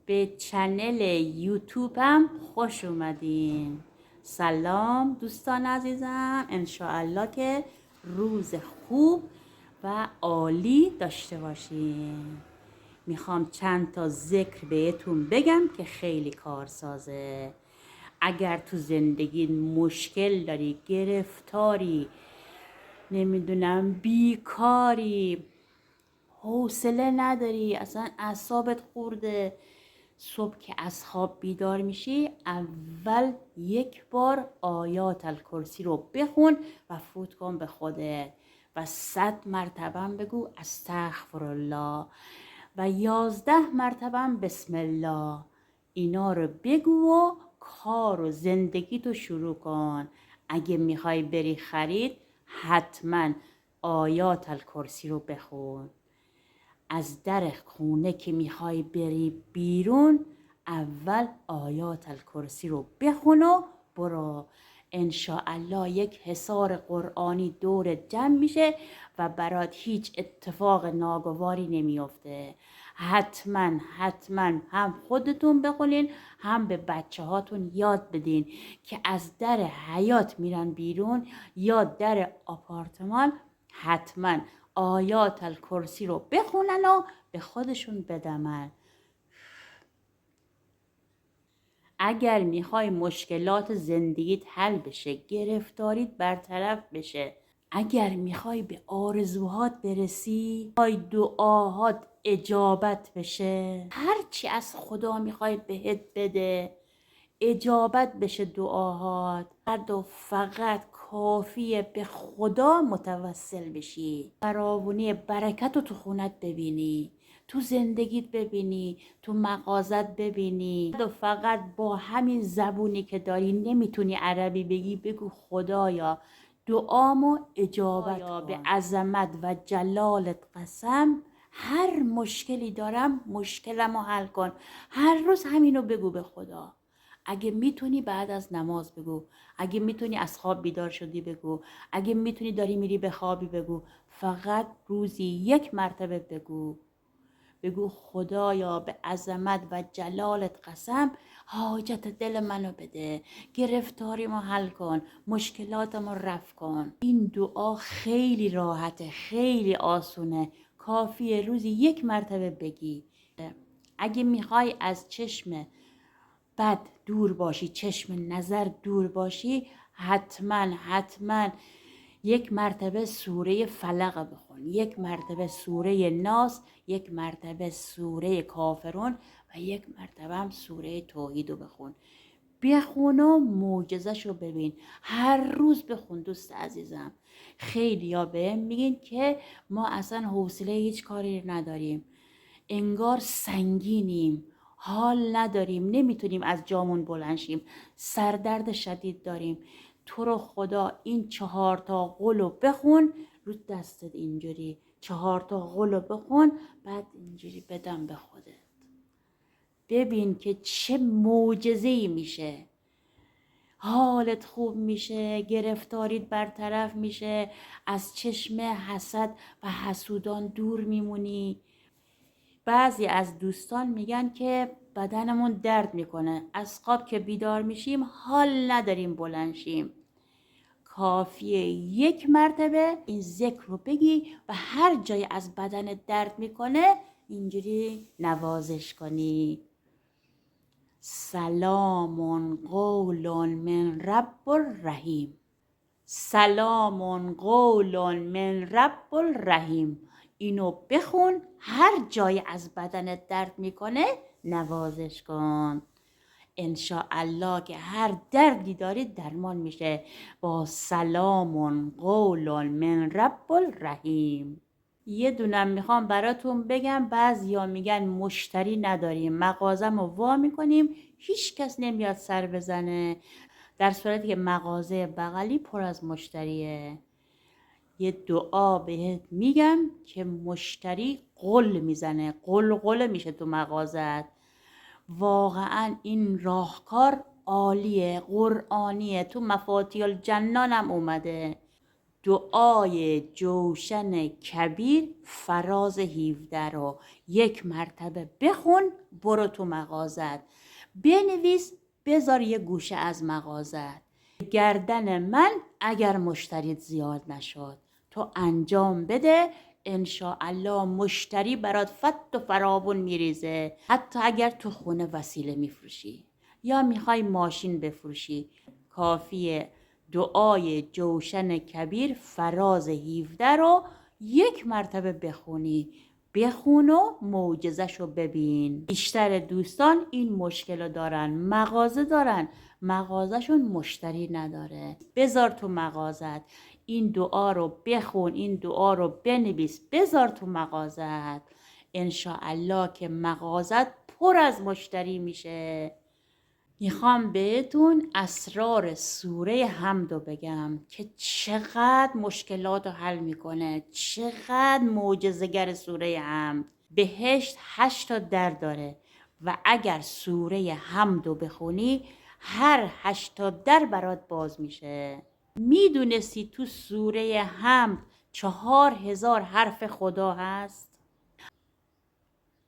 به چنل یوتیوبم خوش اومدین. سلام دوستان عزیزم، انشاءالله که روز خوب و عالی داشته باشین. میخوام چند تا ذکر بهتون بگم که خیلی کارسازه. اگر تو زندگی مشکل داری، گرفتاری، نمیدونم بیکاری، حوصله نداری، اصلا اعصابت خورده، صبح که از خواب بیدار میشی اول یک بار آیات الکرسی رو بخون و فوت کن به خودت و 100 مرتبه بگو استغفرالله و 11 مرتبه بسم الله. اینا رو بگو و کار و زندگی تو شروع کن. اگه میخوای بری خرید حتما آیات الکرسی رو بخون. از در خونه که میخوای بری بیرون اول آیات الکرسی رو بخون و برو. انشاءالله یک حصار قرآنی دور جمع میشه و برات هیچ اتفاق ناگواری نمیافته. حتما هم خودتون بخونین هم به بچه هاتون یاد بدین که از در حیاط میرن بیرون یا در آپارتمان حتما آیات الکرسی رو بخونن و به خودشون بدمن. اگر میخوای مشکلات زندگیت حل بشه، گرفتاریت برطرف بشه، اگر میخوای به آرزوهات برسی، میخوای دعاهات اجابت بشه، هرچی از خدا میخوای بهت بده، اجابت بشه دعاهات، فقط کافیه به خدا متوسل بشی. فراوانی برکت رو تو خونت ببینی، تو زندگیت ببینی، تو مغازت ببینی. فقط با همین زبونی که داری نمیتونی عربی بگی، بگو خدایا دعامو اجابت کن. به عظمت و جلالت قسم هر مشکلی دارم مشکلمو حل کن. هر روز همینو بگو به خدا. اگه میتونی بعد از نماز بگو، اگه میتونی از خواب بیدار شدی بگو، اگه میتونی داری میری به خوابی بگو. فقط روزی 1 مرتبه بگو خدایا به عظمت و جلالت قسم حاجت دل منو بده، گرفتاریمو حل کن، مشکلاتمو رفع کن. این دعا خیلی راحته، خیلی آسونه، کافیه روزی 1 مرتبه بگی. اگه میخوای از چشم بد دور باشی، چشم نظر دور باشی، حتما 1 مرتبه سوره فلق بخون، 1 مرتبه سوره ناس، 1 مرتبه سوره کافرون و 1 مرتبه هم سوره توحید رو بخون و معجزش رو ببین. هر روز بخون دوست عزیزم. خیلی ها بهم میگین که ما اصلا حوصله هیچ کاری نداریم، انگار سنگینیم، حال نداریم، نمیتونیم از جامون بلند شیم، سردرد شدید داریم. تو رو خدا این 4 تا قول رو بخون رو دستت، اینجوری 4 تا قول رو بخون، بعد اینجوری بدم به خودت. ببین که چه معجزه‌ای میشه. حالت خوب میشه، گرفتاریت برطرف میشه، از چشم حسد و حسودان دور میمونی. بعضی از دوستان میگن که بدنمون درد میکنه، از خواب که بیدار میشیم حال نداریم بلند شیم. کافیه 1 مرتبه این ذکر رو بگی و هر جای از بدن درد میکنه اینجوری نوازش کنی. سلام قول من رب الرحیم، سلام قول من رب الرحیم. اینو بخون، هر جای از بدنت درد میکنه نوازش کن. انشاءالله که هر دردی دارید درمان میشه با سلام قول من رب الرحیم. یه دونم میخوام براتون بگم، بعضیا میگن مشتری نداریم، مغازمو وا میکنیم هیچ کس نمیاد سر بزنه، در صورتی که مغازه بغلی پر از مشتریه. یه دعا بهت میگم که مشتری قل میزنه، قل میشه تو مغازت. واقعا این راهکار عالیه، قرآنیه، تو مفاتیح الجنان هم اومده. دعای جوشن کبیر فراز 17 رو 1 مرتبه بخون، برو تو مغازت بنویس، بذار یه گوشه از مغازت. گردن من اگر مشتریت زیاد نشد، تو انجام بده، انشاءالله مشتری برات فت و فراوون میریزه. حتی اگر تو خونه وسیله میفروشی یا میخوای ماشین بفروشی، کافیه دعای جوشن کبیر فراز 17 رو 1 مرتبه بخونی. بخون و معجزه‌شو ببین. بیشتر دوستان این مشکل رو دارن، مغازه دارن، مغازه‌شون مشتری نداره. بذار تو مغازت این دعا رو بخون، این دعا رو بنویس، بذار تو مغازت، انشاءالله که مغازت پر از مشتری میشه. میخوام بهتون اسرار سوره حمد رو بگم که چقدر مشکلات رو حل میکنه، چقدر معجزه‌گر سوره حمد. بهشت 8 تا در داره و اگر سوره حمد رو بخونی هر 8 تا در برات باز میشه. میدونستی تو سوره حمد 4000 حرف خدا هست؟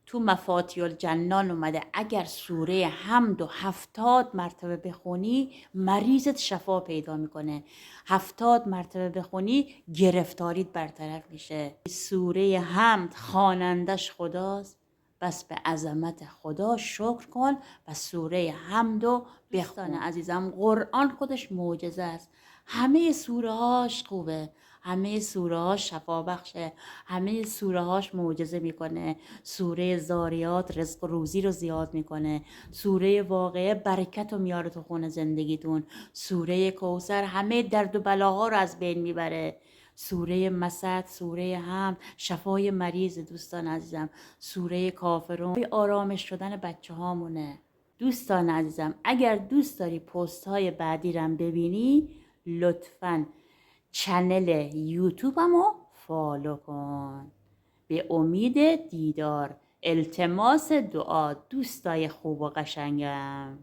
تو مفاتیح الجنان اومده اگر سوره حمد و 70 مرتبه بخونی مریضت شفا پیدا میکنه، 70 مرتبه بخونی گرفتاریت برطرف میشه. سوره حمد خوانندش خداست، بس به عظمت خدا شکر کن و سوره حمد رو بخون. عزیزم قرآن خودش معجزه است، همه سوره هاش خوبه، همه سوره هاش شفا بخشه، همه سوره هاش معجزه میکنه. سوره زاریات رزق و روزی رو زیاد میکنه، سوره واقعه برکت رو میاره تو خونه زندگیتون، سوره کوثر همه درد و بلاها رو از بین میبره، سوره مسد، سوره حمد شفای مریض دوستان عزیزم، سوره کافرون آرامش شدن بچه هامونه. دوستان عزیزم اگر دوست داری پست های بعدی رو ببینی لطفاً چنل یوتیوبمو فالو کن. به امید دیدار، التماس دعا دوستای خوب و قشنگم.